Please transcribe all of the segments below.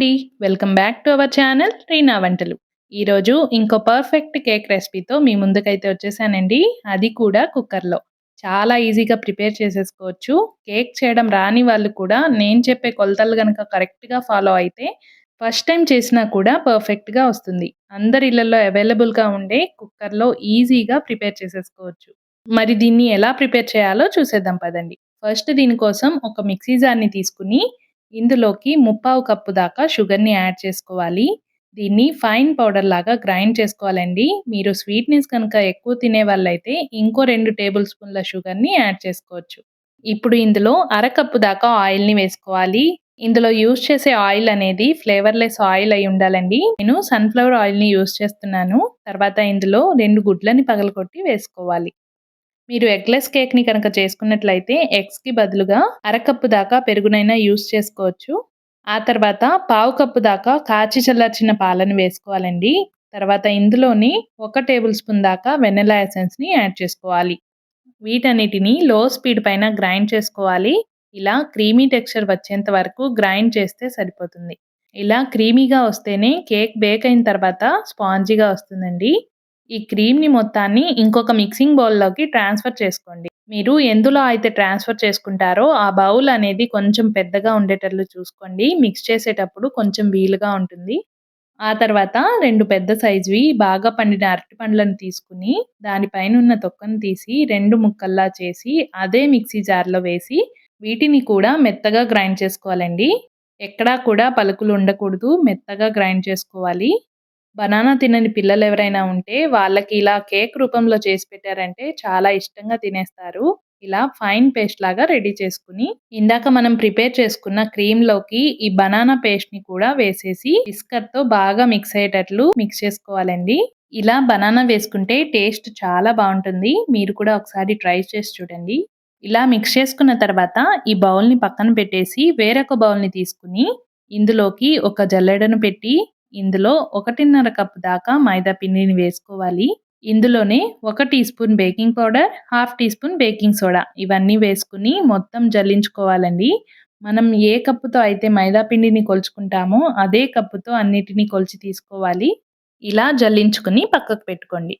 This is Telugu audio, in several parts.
అండి. Welcome back to our channel Reena వంటలు. ఈరోజు ఇంకో పర్ఫెక్ట్ కేక్ రెసిపీతో మీ ముందుకైతే వచ్చేసానండి. అది కూడా కుక్కర్‌లో. చాలా ఈజీగా ప్రిపేర్ చేసేసుకోవచ్చు. కేక్ చేయడం రాని వాళ్ళు కూడా నేను చెప్పే కొలతలు గనక కరెక్ట్‌గా ఫాలో అయితే ఫస్ట్ టైమ్ చేసినా కూడా పర్ఫెక్ట్‌గా వస్తుంది. అందరి ఇళ్లల్లో అవైలబుల్‌గా ఉండే కుక్కర్‌లో ఈజీగా ప్రిపేర్ చేసేసుకోవచ్చు. మరి దీన్ని ఎలా ప్రిపేర్ చేయాలో చూసేద్దాం పదండి. ఫస్ట్ దీనికోసం ఒక మిక్సీ జార్‌ని తీసుకొని ఇందులోకి ముప్పావు కప్పు దాకా షుగర్‌ని యాడ్ చేసుకోవాలి. దీన్ని ఫైన్ పౌడర్ లాగా గ్రైండ్ చేసుకోవాలండి. మీరు స్వీట్‌నెస్ కనుక ఎక్కువ తినేవాళ్ళైతే ఇంకో 2 టేబుల్ స్పూన్ల షుగర్‌ని యాడ్ చేసుకోవచ్చు. ఇప్పుడు ఇందులో అరకప్పు దాకా ఆయిల్‌ని వేసుకోవాలి. ఇందులో యూజ్ చేసే ఆయిల్ అనేది ఫ్లేవర్‌లెస్ ఆయిల్ అయి ఉండాలండి. నేను సన్‌ఫ్లవర్ ఆయిల్‌ని యూజ్ చేస్తున్నాను. తర్వాత ఇందులో 2 గుడ్లని పగలగొట్టి వేసుకోవాలి. మీరు ఎగ్‌లెస్ కేక్‌ని కనుక చేసుకున్నట్లయితే ఎగ్స్‌కి బదులుగా అరకప్పు దాకా పెరుగునైనా యూజ్ చేసుకోవచ్చు. ఆ తర్వాత పావు కప్పు దాకా కాచి చల్లార్చిన పాలను వేసుకోవాలండి. తర్వాత ఇందులోని 1 టేబుల్ స్పూన్ దాకా వెనిల్లా ఎసెన్స్‌ని యాడ్ చేసుకోవాలి. వీటన్నిటిని లో స్పీడ్ పైన గ్రైండ్ చేసుకోవాలి. ఇలా క్రీమీ టెక్స్చర్ వచ్చేంత వరకు గ్రైండ్ చేస్తే సరిపోతుంది. ఇలా క్రీమీగా వస్తేనే కేక్ బేక్ అయిన తర్వాత స్పాంజీగా వస్తుందండి. ఈ క్రీమ్‌ని మొత్తాన్ని ఇంకొక మిక్సింగ్ బౌల్‌లోకి ట్రాన్స్‌ఫర్ చేసుకోండి. మీరు ఎందులో అయితే ట్రాన్స్‌ఫర్ చేసుకుంటారో ఆ బౌల్ అనేది కొంచెం పెద్దగా ఉండేటట్లు చూసుకోండి. మిక్స్ చేసేటప్పుడు కొంచెం వీలుగా ఉంటుంది. ఆ తర్వాత 2 పెద్ద సైజువి బాగా పండిన అరటి పండ్లను తీసుకొని, దాని పైనున్న తొక్కను తీసి 2 ముక్కల్లా చేసి, అదే మిక్సీ జార్‌లో వేసి, వీటిని కూడా మెత్తగా గ్రైండ్ చేసుకోవాలండి. ఎక్కడా కూడా పలుకులు ఉండకూడదు. మెత్తగా గ్రైండ్ చేసుకోవాలి. బనానా తినని పిల్లలెవరైనా ఉంటే వాళ్ళకి ఇలా కేక్ రూపంలో చేసి పెట్టారంటే చాలా ఇష్టంగా తినేస్తారు. ఇలా ఫైన్ పేస్ట్ లాగా రెడీ చేసుకొని, ఇందాక మనం ప్రిపేర్ చేసుకున్న క్రీమ్‌లోకి ఈ బనానా పేస్ట్‌ని కూడా వేసేసి విస్కర్‌తో బాగా మిక్స్ అయ్యేటట్లు మిక్స్ చేసుకోవాలండి. ఇలా బనానా వేసుకుంటే టేస్ట్ చాలా బావుంటుంది. మీరు కూడా ఒకసారి ట్రై చేసి చూడండి. ఇలా మిక్స్ చేసుకున్న తర్వాత ఈ బౌల్‌ని పక్కన పెట్టేసి వేరొక బౌల్‌ని తీసుకొని ఇందులోకి ఒక జల్లెడను పెట్టి ఇందులో 1:30 కప్పు దాకా మైదా పిండిని వేసుకోవాలి. ఇందులోనే 1 teaspoon baking powder, half teaspoon baking soda ఇవన్నీ వేసుకొని మొత్తం జల్లించుకోవాలండి. మనం ఏ కప్పుతో అయితే మైదా పిండిని కొలుచుకుంటామో అదే కప్పుతో అన్నిటిని కొలిచి తీసుకోవాలి. ఇలా జల్లించుకొని పక్కకు పెట్టుకోండి.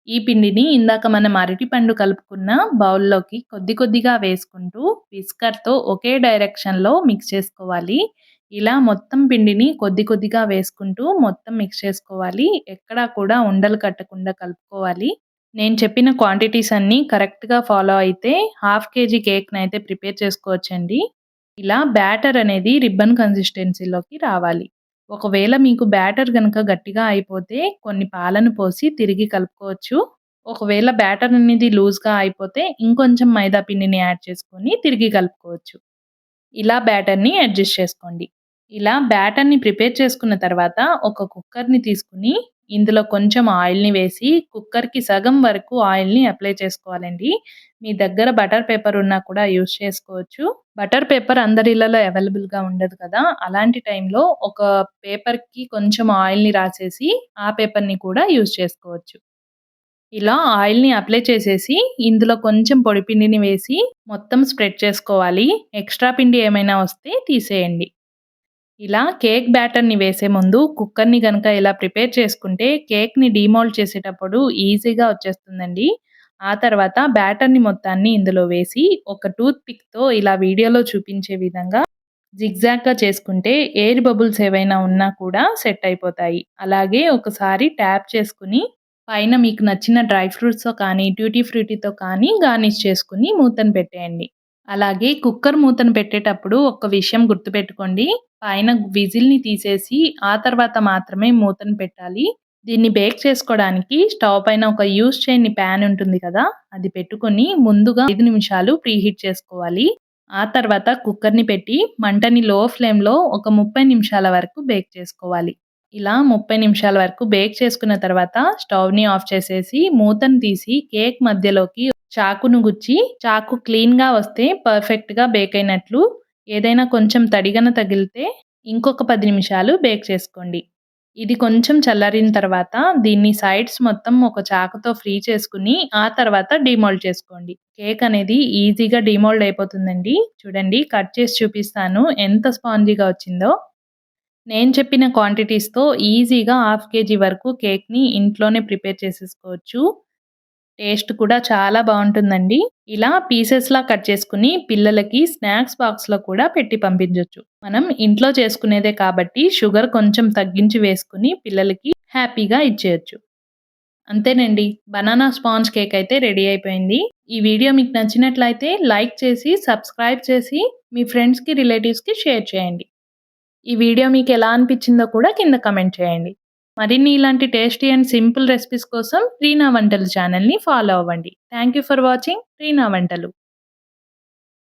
ఈ పిండిని ఇందాక మనం అరటిపండు కలుపుకున్న బౌల్‌లోకి కొద్ది కొద్దిగా వేసుకుంటూ విస్కర్‌తో ఒకే డైరెక్షన్‌లో మిక్స్ చేసుకోవాలి. ఇలా మొత్తం పిండిని కొద్ది కొద్దిగా వేసుకుంటూ మొత్తం మిక్స్ చేసుకోవాలి. ఎక్కడా కూడా ఉండలు కట్టకుండా కలుపుకోవాలి. నేను చెప్పిన క్వాంటిటీస్ అన్నీ కరెక్ట్‌గా ఫాలో అయితే హాఫ్ కేజీ కేక్‌నైతే ప్రిపేర్ చేసుకోవచ్చండి. ఇలా బ్యాటర్ అనేది రిబ్బన్ కన్సిస్టెన్సీలోకి రావాలి. ఒకవేళ మీకు బ్యాటర్ గనక గట్టిగా అయిపోతే కొన్ని పాలను పోసి తిరిగి కలుపుకోవచ్చు. ఒకవేళ బ్యాటర్ అనేది లూజ్‌గా అయిపోతే ఇంకొంచెం మైదా పిండిని యాడ్ చేసుకొని తిరిగి కలుపుకోవచ్చు. ఇలా బ్యాటర్‌ని అడ్జస్ట్ చేసుకోండి. ఇలా బ్యాటర్‌ని ప్రిపేర్ చేసుకున్న తర్వాత ఒక కుక్కర్‌ని తీసుకొని ఇందులో కొంచెం ఆయిల్‌ని వేసి కుక్కర్‌కి సగం వరకు ఆయిల్‌ని అప్లై చేసుకోవాలండి. మీ దగ్గర బటర్ పేపర్ ఉన్నా కూడా యూజ్ చేసుకోవచ్చు. బటర్ పేపర్ అందరి ఇళ్లలో అవైలబుల్‌గా ఉండదు కదా! అలాంటి టైంలో ఒక పేపర్‌కి కొంచెం ఆయిల్‌ని రాసేసి ఆ పేపర్‌ని కూడా యూజ్ చేసుకోవచ్చు. ఇలా ఆయిల్‌ని అప్లై చేసేసి, ఇందులో కొంచెం పొడి పిండిని వేసి, మొత్తం స్ప్రెడ్ చేసుకోవాలి. ఎక్స్‌ట్రా పిండి ఏమైనా వస్తే తీసేయండి. ఇలా కేక్ బ్యాటర్‌ని వేసే ముందు కుక్కర్‌ని గనక ఇలా ప్రిపేర్ చేసుకుంటే, కేక్‌ని డీమోల్డ్ చేసేటప్పుడు ఈజీగా వచ్చేస్తుందండి. ఆ తర్వాత బ్యాటర్‌ని మొత్తాన్ని ఇందులో వేసి, ఒక టూత్ పిక్‌తో ఇలా వీడియోలో చూపించే విధంగా జిగ్‌జాగ్‌గా చేసుకుంటే, ఎయిర్ బబుల్స్ ఏవైనా ఉన్నా కూడా సెట్ అయిపోతాయి. అలాగే ఒకసారి ట్యాప్ చేసుకొని పైన మీకు నచ్చిన డ్రై ఫ్రూట్స్‌తో కానీ, ట్యూటీ ఫ్రూటీతో కానీ గార్నిష్ చేసుకొని మూతను పెట్టేయండి. అలాగే కుక్కర్ మూతను పెట్టేటప్పుడు ఒక్క విషయం గుర్తుపెట్టుకోండి. పైన విజిల్‌ని తీసేసి ఆ తర్వాత మాత్రమే మూతను పెట్టాలి. దీన్ని బేక్ చేసుకోవడానికి స్టవ్ పైన ఒక యూజ్ చేయని పాన్ ఉంటుంది కదా! అది పెట్టుకొని ముందుగా 5 నిమిషాలు ప్రీహీట్ చేసుకోవాలి. ఆ తర్వాత కుక్కర్‌ని పెట్టి మంటని లో ఫ్లేమ్‌లో ఒక 30 నిమిషాల వరకు బేక్ చేసుకోవాలి. ఇలా 30 నిమిషాల వరకు బేక్ చేసుకున్న తర్వాత స్టవ్‌ని ఆఫ్ చేసేసి మూతను తీసి కేక్ మధ్యలోకి చాకును గుచ్చి చాకు క్లీన్‌గా వస్తే పర్ఫెక్ట్‌గా బేక్ అయినట్లు. ఏదైనా కొంచెం తడిగన తగిలితే ఇంకొక 10 నిమిషాలు బేక్ చేసుకోండి. ఇది కొంచెం చల్లారిన తర్వాత దీన్ని సైడ్స్ మొత్తం ఒక చాకుతో ఫ్రీ చేసుకొని ఆ తర్వాత డీమోల్డ్ చేసుకోండి. కేక్ అనేది ఈజీగా డీమోల్డ్ అయిపోతుందండి. చూడండి కట్ చేసి చూపిస్తాను ఎంత స్పాంజీగా వచ్చిందో. నేను చెప్పిన క్వాంటిటీస్‌తో ఈజీగా హాఫ్ కేజీ వరకు కేక్‌ని ఇంట్లోనే ప్రిపేర్ చేసేసుకోవచ్చు. టేస్ట్ కూడా చాలా బావుంటుందండి. ఇలా పీసెస్‌లా కట్ చేసుకొని పిల్లలకి స్నాక్స్ బాక్స్‌లో కూడా పెట్టి పంపించొచ్చు. మనం ఇంట్లో చేసుకునేదే కాబట్టి షుగర్ కొంచెం తగ్గించి వేసుకొని పిల్లలకి హ్యాపీగా ఇచ్చేయొచ్చు. అంతేనండి. బనానా స్పాంజ్ కేక్ అయితే రెడీ అయిపోయింది. ఈ వీడియో మీకు నచ్చినట్లయితే లైక్ చేసి, సబ్స్క్రైబ్ చేసి మీ ఫ్రెండ్స్‌కి, రిలేటివ్స్‌కి షేర్ చేయండి. ఈ వీడియో మీకెలా అనిపిచ్చిందో కూడా కింద కామెంట్ చేయండి. మరిన్ని ఇలాంటి టేస్టీ అండ్ సింపుల్ రెసిపీస్ కోసం రీనా వంటలు ఛానల్‌ని ఫాలో అవ్వండి. Thank you for watching Reena వంటలు.